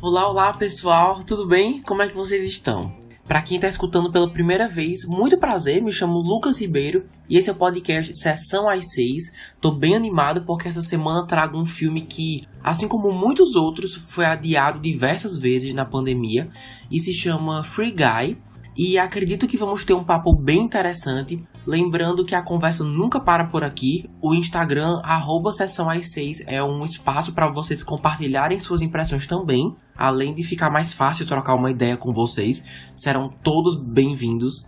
Olá pessoal, tudo bem? Como é que vocês estão? Para quem está escutando pela primeira vez, muito prazer, me chamo Lucas Ribeiro e esse é o podcast Sessão às 6. Tô bem animado porque essa semana trago um filme que, assim como muitos outros, foi adiado diversas vezes na pandemia e se chama Free Guy. E acredito que vamos ter um papo bem interessante, lembrando que a conversa nunca para por aqui. O Instagram, @sessãoàs6, é um espaço para vocês compartilharem suas impressões também. Além de ficar mais fácil trocar uma ideia com vocês, serão todos bem-vindos.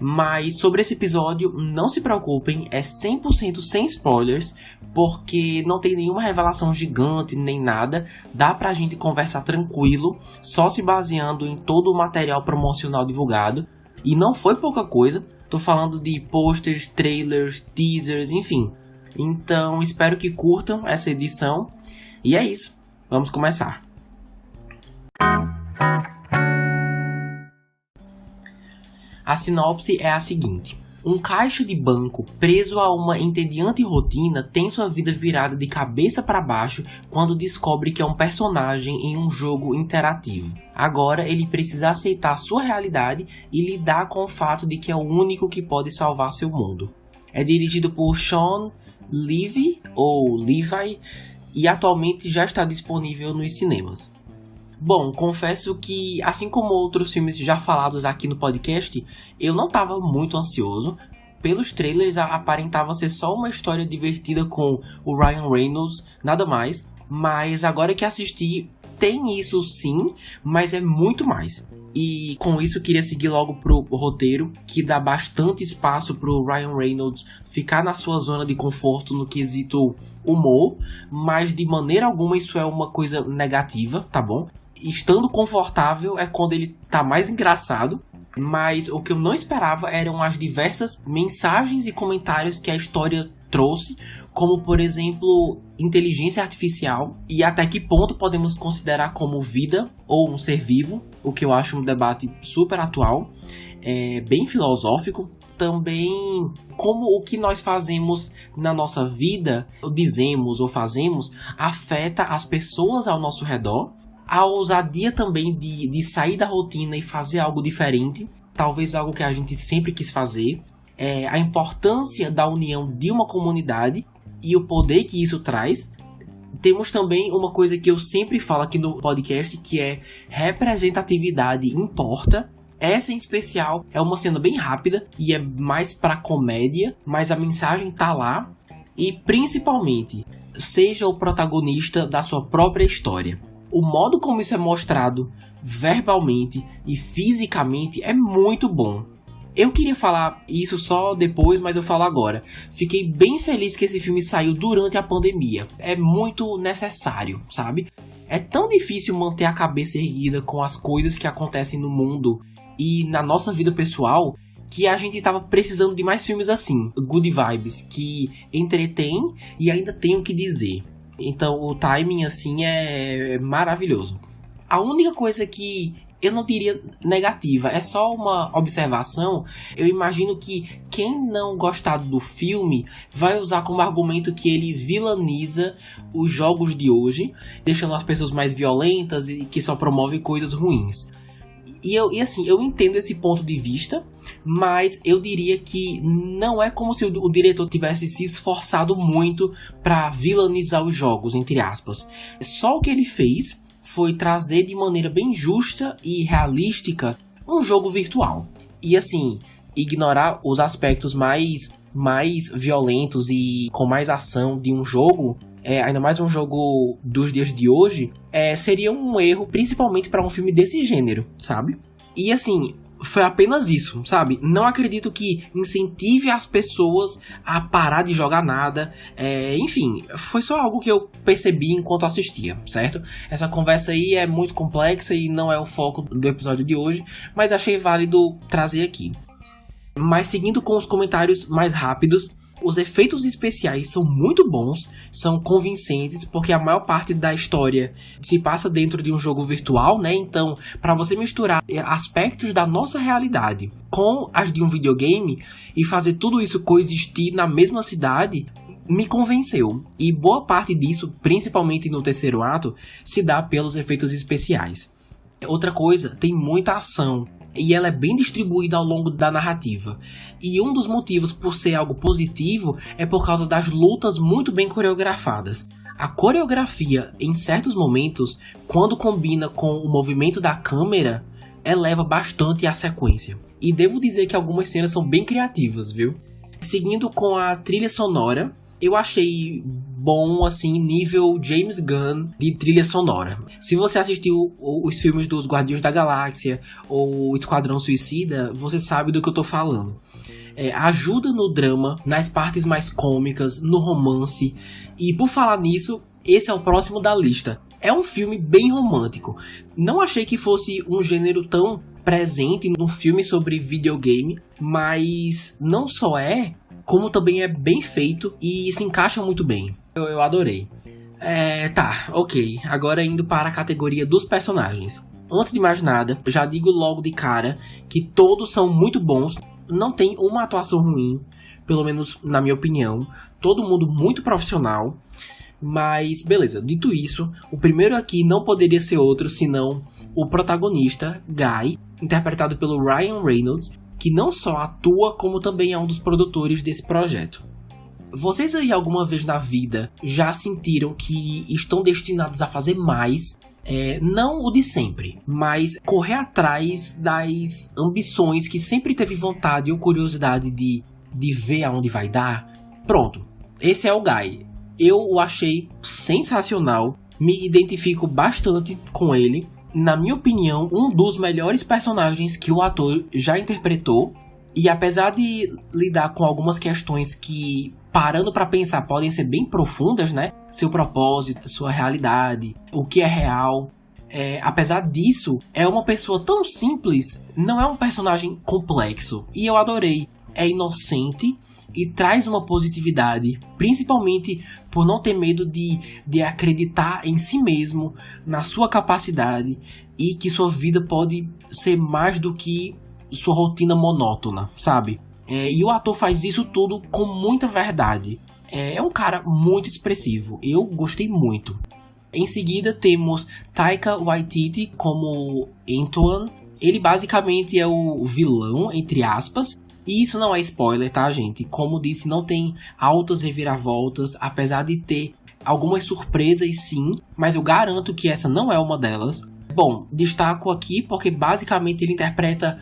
Mas sobre esse episódio, não se preocupem, é 100% sem spoilers, porque não tem nenhuma revelação gigante nem nada, dá pra gente conversar tranquilo, só se baseando em todo o material promocional divulgado, e não foi pouca coisa, tô falando de posters, trailers, teasers, enfim. Então espero que curtam essa edição, e é isso, vamos começar. A sinopse é a seguinte: um caixa de banco preso a uma entediante rotina tem sua vida virada de cabeça para baixo quando descobre que é um personagem em um jogo interativo. Agora ele precisa aceitar sua realidade e lidar com o fato de que é o único que pode salvar seu mundo. É dirigido por Shawn Levy, ou Levi, e atualmente já está disponível nos cinemas. Bom, confesso que, assim como outros filmes já falados aqui no podcast, eu não estava muito ansioso. Pelos trailers aparentava ser só uma história divertida com o Ryan Reynolds, nada mais. Mas agora que assisti, tem isso sim, mas é muito mais. E com isso eu queria seguir logo pro roteiro, que dá bastante espaço pro Ryan Reynolds ficar na sua zona de conforto no quesito humor, mas de maneira alguma isso é uma coisa negativa, tá bom? Estando confortável é quando ele tá mais engraçado, mas o que eu não esperava eram as diversas mensagens e comentários que a história trouxe, como por exemplo, inteligência artificial e até que ponto podemos considerar como vida ou um ser vivo, o que eu acho um debate super atual, bem filosófico. Também como o que nós fazemos na nossa vida, dizemos ou fazemos, afeta as pessoas ao nosso redor. A ousadia também de sair da rotina e fazer algo diferente, talvez algo que a gente sempre quis fazer, a importância da união de uma comunidade e o poder que isso traz. Temos também uma coisa que eu sempre falo aqui no podcast, que é representatividade importa. Essa em especial é uma cena bem rápida e é mais pra comédia, mas a mensagem tá lá. E principalmente, seja o protagonista da sua própria história. O modo como isso é mostrado verbalmente e fisicamente é muito bom. Eu queria falar isso só depois, mas eu falo agora. Fiquei bem feliz que esse filme saiu durante a pandemia. É muito necessário, sabe? É tão difícil manter a cabeça erguida com as coisas que acontecem no mundo e na nossa vida pessoal, que a gente tava precisando de mais filmes assim, good vibes, que entretêm e ainda tem o que dizer. Então o timing assim é maravilhoso. A única coisa que eu não diria negativa, é só uma observação. Eu imagino que quem não gostar do filme vai usar como argumento que ele vilaniza os jogos de hoje, deixando as pessoas mais violentas e que só promove coisas ruins. E assim, eu entendo esse ponto de vista, mas eu diria que não é como se o diretor tivesse se esforçado muito para vilanizar os jogos, entre aspas. Só o que ele fez foi trazer de maneira bem justa e realística um jogo virtual. E assim, ignorar os aspectos mais violentos e com mais ação de um jogo, ainda mais um jogo dos dias de hoje, seria um erro, principalmente para um filme desse gênero, sabe? E assim, foi apenas isso, sabe? Não acredito que incentive as pessoas a parar de jogar nada. Enfim, foi só algo que eu percebi enquanto assistia, certo? Essa conversa aí é muito complexa e não é o foco do episódio de hoje, mas achei válido trazer aqui. Mas seguindo com os comentários mais rápidos, os efeitos especiais são muito bons, são convincentes, porque a maior parte da história se passa dentro de um jogo virtual, né? Então, para você misturar aspectos da nossa realidade com as de um videogame e fazer tudo isso coexistir na mesma cidade, me convenceu. E boa parte disso, principalmente no terceiro ato, se dá pelos efeitos especiais. Outra coisa, tem muita ação. E ela é bem distribuída ao longo da narrativa. E um dos motivos por ser algo positivo é por causa das lutas muito bem coreografadas. A coreografia, em certos momentos, quando combina com o movimento da câmera, eleva bastante a sequência. E devo dizer que algumas cenas são bem criativas, viu? Seguindo com a trilha sonora, eu achei bom, assim, nível James Gunn de trilha sonora. Se você assistiu os filmes dos Guardiões da Galáxia ou Esquadrão Suicida, você sabe do que eu tô falando. Ajuda no drama, nas partes mais cômicas, no romance. E por falar nisso, esse é o próximo da lista. É um filme bem romântico. Não achei que fosse um gênero tão presente num filme sobre videogame, mas não só como também é bem feito e se encaixa muito bem. Eu adorei. Ok. Agora indo para a categoria dos personagens. Antes de mais nada, já digo logo de cara que todos são muito bons. Não tem uma atuação ruim, pelo menos na minha opinião. Todo mundo muito profissional. Mas beleza, dito isso, o primeiro aqui não poderia ser outro senão o protagonista, Guy, interpretado pelo Ryan Reynolds, que não só atua como também é um dos produtores desse projeto. Vocês aí alguma vez na vida já sentiram que estão destinados a fazer mais? Não o de sempre, mas correr atrás das ambições que sempre teve vontade ou curiosidade de ver aonde vai dar? Pronto, esse é o Guy. Eu o achei sensacional, me identifico bastante com ele. Na minha opinião, um dos melhores personagens que o ator já interpretou. E apesar de lidar com algumas questões que, parando pra pensar, podem ser bem profundas, né? Seu propósito, sua realidade, o que é real. Apesar disso, é uma pessoa tão simples, não é um personagem complexo. E eu adorei. É inocente e traz uma positividade, principalmente por não ter medo de acreditar em si mesmo, na sua capacidade e que sua vida pode ser mais do que sua rotina monótona, sabe? E o ator faz isso tudo com muita verdade. É um cara muito expressivo, eu gostei muito. Em seguida temos Taika Waititi como Antoine. Ele basicamente é o vilão, entre aspas. E isso não é spoiler, tá, gente? Como disse, não tem altas reviravoltas, apesar de ter algumas surpresas, sim, mas eu garanto que essa não é uma delas. Bom, destaco aqui porque basicamente ele interpreta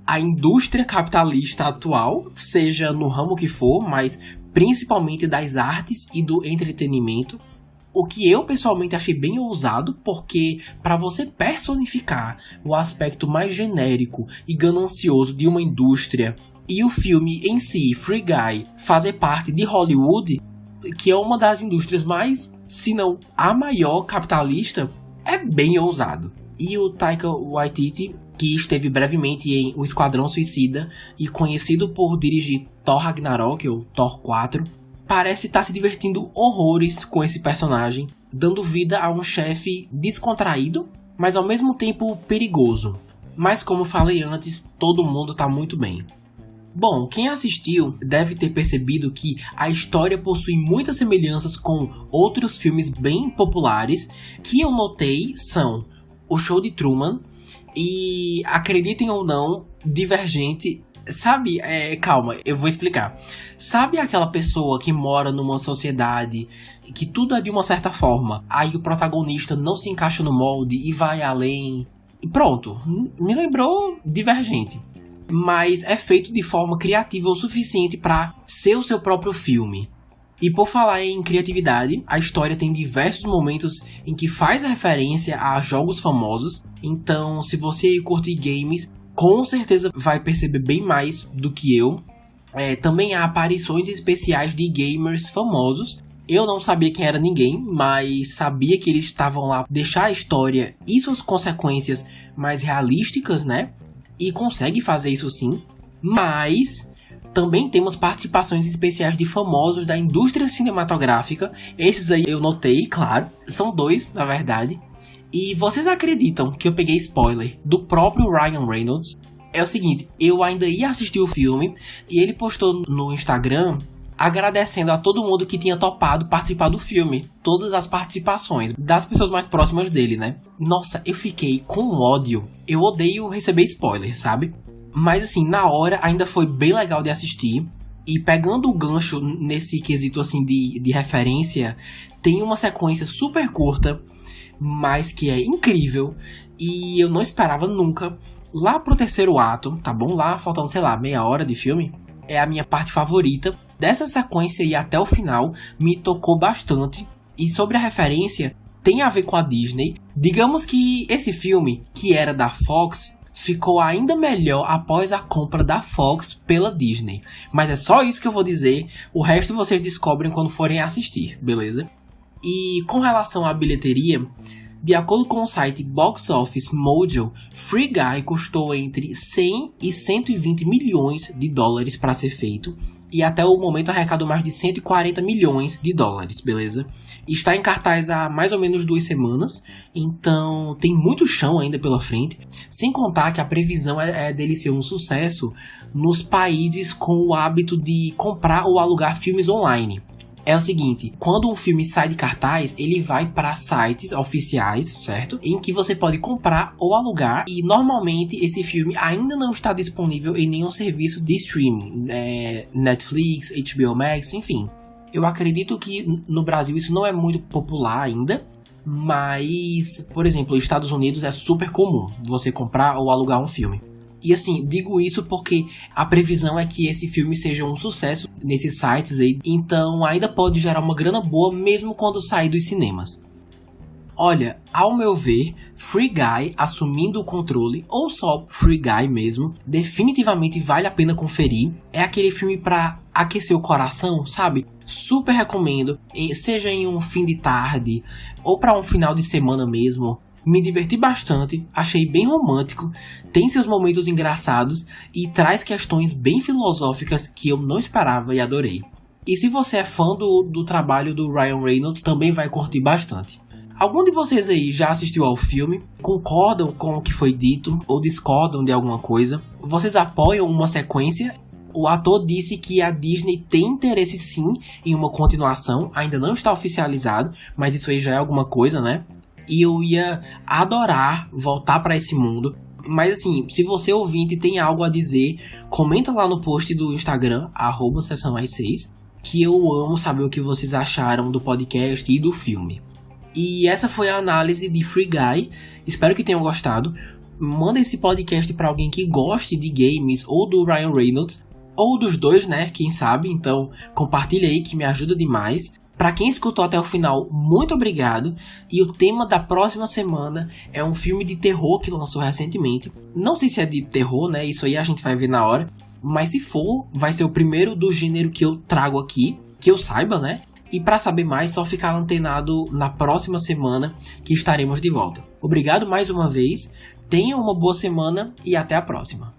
a indústria capitalista atual, seja no ramo que for, mas principalmente das artes e do entretenimento. O que eu pessoalmente achei bem ousado, porque para você personificar o aspecto mais genérico e ganancioso de uma indústria e o filme em si, Free Guy, fazer parte de Hollywood, que é uma das indústrias mais, se não a maior capitalista, é bem ousado. E o Taika Waititi, que esteve brevemente em O Esquadrão Suicida e conhecido por dirigir Thor Ragnarok, ou Thor 4, parece estar se divertindo horrores com esse personagem, dando vida a um chefe descontraído, mas ao mesmo tempo perigoso. Mas como falei antes, todo mundo está muito bem. Bom, quem assistiu deve ter percebido que a história possui muitas semelhanças com outros filmes bem populares, que eu notei são O Show de Truman e, acreditem ou não, Divergente. Sabe, calma, eu vou explicar. Sabe aquela pessoa que mora numa sociedade que tudo é de uma certa forma, aí o protagonista não se encaixa no molde e vai além? E pronto, me lembrou Divergente. Mas é feito de forma criativa o suficiente para ser o seu próprio filme. E por falar em criatividade, a história tem diversos momentos em que faz referência a jogos famosos. Então, se você curte games, com certeza vai perceber bem mais do que eu. Também há aparições especiais de gamers famosos. Eu não sabia quem era ninguém, mas sabia que eles estavam lá para deixar a história e suas consequências mais realísticas, né? E consegue fazer isso sim, mas também temos participações especiais de famosos da indústria cinematográfica. Esses aí eu notei, claro, são 2 na verdade. E vocês acreditam que eu peguei spoiler do próprio Ryan Reynolds? É o seguinte, eu ainda ia assistir o filme e ele postou no Instagram agradecendo a todo mundo que tinha topado participar do filme. Todas as participações das pessoas mais próximas dele, né? Nossa, eu fiquei com ódio. Eu odeio receber spoiler, sabe? Mas assim, na hora ainda foi bem legal de assistir. E pegando o gancho nesse quesito assim de referência, tem uma sequência super curta, mas que é incrível. E eu não esperava nunca. Lá pro terceiro ato, tá bom? Lá faltando, sei lá, meia hora de filme. É a minha parte favorita. Dessa sequência e até o final, me tocou bastante. E sobre a referência, tem a ver com a Disney. Digamos que esse filme, que era da Fox, ficou ainda melhor após a compra da Fox pela Disney. Mas é só isso que eu vou dizer. O resto vocês descobrem quando forem assistir, beleza? E com relação à bilheteria, de acordo com o site Box Office Mojo, Free Guy custou entre 100 e 120 milhões de dólares para ser feito. E até o momento arrecadou mais de 140 milhões de dólares, beleza? Está em cartaz há mais ou menos 2 semanas, então tem muito chão ainda pela frente. Sem contar que a previsão é dele ser um sucesso nos países com o hábito de comprar ou alugar filmes online. É o seguinte, quando um filme sai de cartaz, ele vai para sites oficiais, certo? Em que você pode comprar ou alugar, e normalmente esse filme ainda não está disponível em nenhum serviço de streaming, Netflix, HBO Max, enfim. Eu acredito que no Brasil isso não é muito popular ainda, mas, por exemplo, nos Estados Unidos é super comum você comprar ou alugar um filme. E assim, digo isso porque a previsão é que esse filme seja um sucesso nesses sites aí, então ainda pode gerar uma grana boa mesmo quando sair dos cinemas. Olha, ao meu ver, Free Guy assumindo o controle, ou só Free Guy mesmo, definitivamente vale a pena conferir. É aquele filme pra aquecer o coração, sabe? Super recomendo, seja em um fim de tarde ou pra um final de semana mesmo. Me diverti bastante, achei bem romântico, tem seus momentos engraçados e traz questões bem filosóficas que eu não esperava e adorei. E se você é fã do trabalho do Ryan Reynolds, também vai curtir bastante. Algum de vocês aí já assistiu ao filme? Concordam com o que foi dito ou discordam de alguma coisa? Vocês apoiam uma sequência? O ator disse que a Disney tem interesse sim em uma continuação, ainda não está oficializado, mas isso aí já é alguma coisa, né? E eu ia adorar voltar para esse mundo. Mas assim, se você ouvinte tem algo a dizer, comenta lá no post do Instagram, @sessãoas6, que eu amo saber o que vocês acharam do podcast e do filme. E essa foi a análise de Free Guy. Espero que tenham gostado. Manda esse podcast para alguém que goste de games ou do Ryan Reynolds, ou dos dois, né? Quem sabe? Então compartilha aí que me ajuda demais. Para quem escutou até o final, muito obrigado. E o tema da próxima semana é um filme de terror que lançou recentemente. Não sei se é de terror, né? Isso aí a gente vai ver na hora. Mas se for, vai ser o primeiro do gênero que eu trago aqui, que eu saiba, né? E para saber mais, só ficar antenado na próxima semana que estaremos de volta. Obrigado mais uma vez. Tenha uma boa semana e até a próxima.